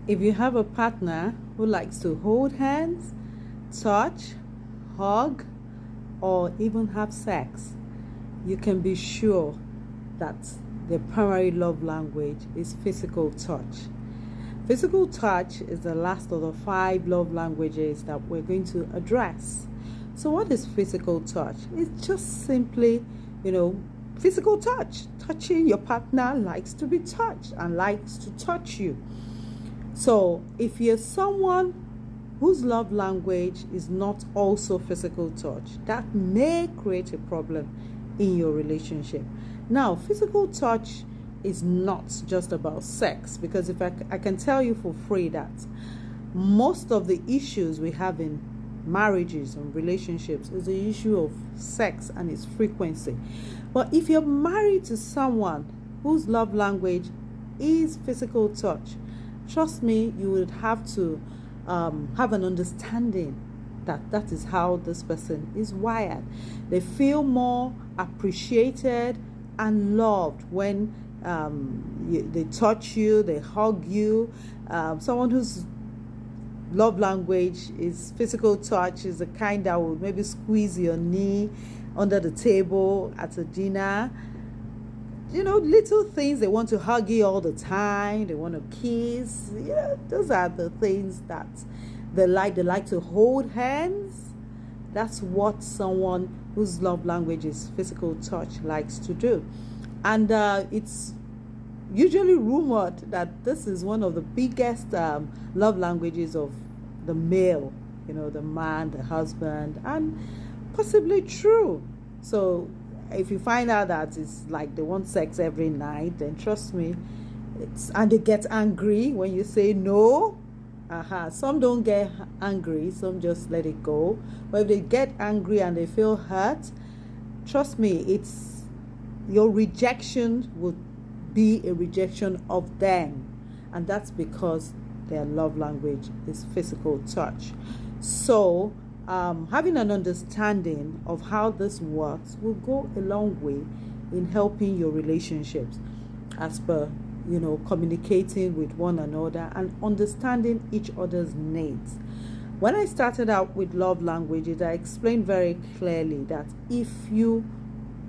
If you have a partner who likes to hold hands, touch, hug, or even have sex, you can be sure that the primary love language is physical touch. Physical touch is the last of the 5 love languages that we're going to address. So, what is physical touch? It's just simply, physical touch. Touching your partner likes to be touched and likes to touch you. So, if you're someone whose love language is not also physical touch, that may create a problem in your relationship. Now, physical touch is not just about sex, because if I can tell you for free that most of the issues we have in marriages and relationships is the issue of sex and its frequency. But if you're married to someone whose love language is physical touch, trust me, you would have to have an understanding that is how this person is wired. They feel more appreciated and loved when they touch you, they hug you. Someone whose love language is physical touch is the kind that would maybe squeeze your knee under the table at a dinner. Little things. They want to hug you all the time. They want to kiss. Those are the things that they like. They like to hold hands. That's what someone whose love language is physical touch likes to do. And it's usually rumored that this is one of the biggest love languages of the male, the man, the husband, and possibly true. So if you find out that it's like they want sex every night, then trust me, and they get angry when you say no. Some don't get angry, some just let it go. But if they get angry and they feel hurt, trust me, it's your rejection would be a rejection of them, and that's because their love language is physical touch. So having an understanding of how this works will go a long way in helping your relationships, as per communicating with one another and understanding each other's needs. When I started out with love languages, I explained very clearly that if you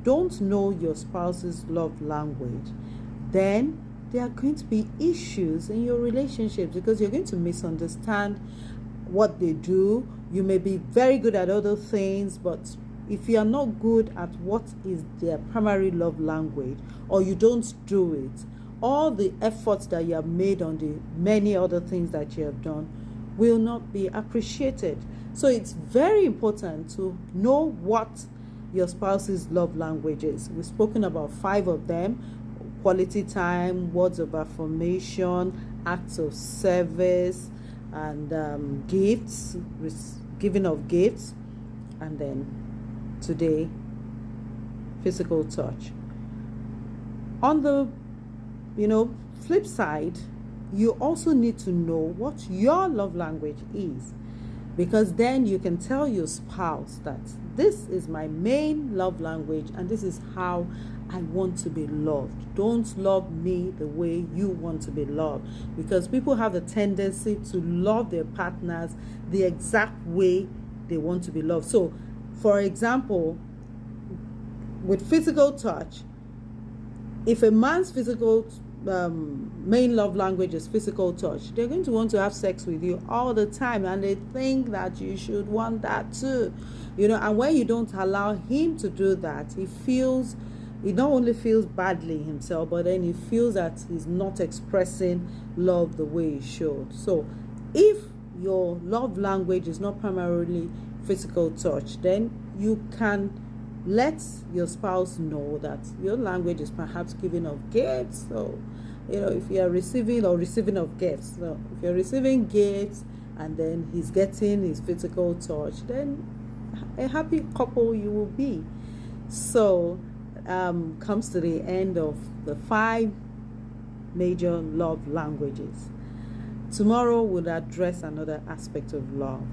don't know your spouse's love language, then there are going to be issues in your relationships, because you're going to misunderstand what they do. You may be very good at other things, but if you are not good at what is their primary love language, or you don't do it, all the efforts that you have made on the many other things that you have done will not be appreciated. So it's very important to know what your spouse's love language is. We've spoken about 5 of them: quality time, words of affirmation, acts of service, and gifts, giving of gifts, and then today, physical touch. On the flip side, you also need to know what your love language is, because then you can tell your spouse that this is my main love language and this is how I want to be loved. Don't love me the way you want to be loved, because people have the tendency to love their partners the exact way they want to be loved. So, for example, with physical touch, if a man's physical main love language is physical touch, they're going to want to have sex with you all the time, and they think that you should want that too. And when you don't allow him to do that, he not only feels badly himself, but then he feels that he's not expressing love the way he should. So if your love language is not primarily physical touch, then you can let your spouse know that your language is perhaps giving of gifts. So if you are receiving of gifts, so if you're receiving gifts and then he's getting his physical touch, then a happy couple you will be. So comes to the end of the 5 major love languages. Tomorrow we'll address another aspect of love.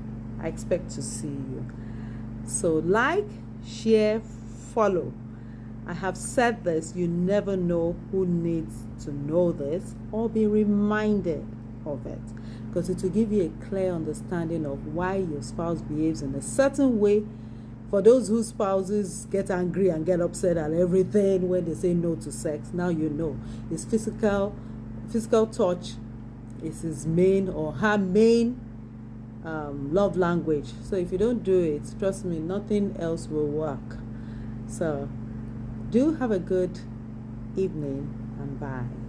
I expect to see you. So like, share, follow. I have said this, you never know who needs to know this or be reminded. of it, because it will give you a clear understanding of why your spouse behaves in a certain way. For those whose spouses get angry and get upset at everything when they say no to sex, now you know it's physical touch is his main or her main love language. So if you don't do it, trust me, nothing else will work. So do have a good evening and bye.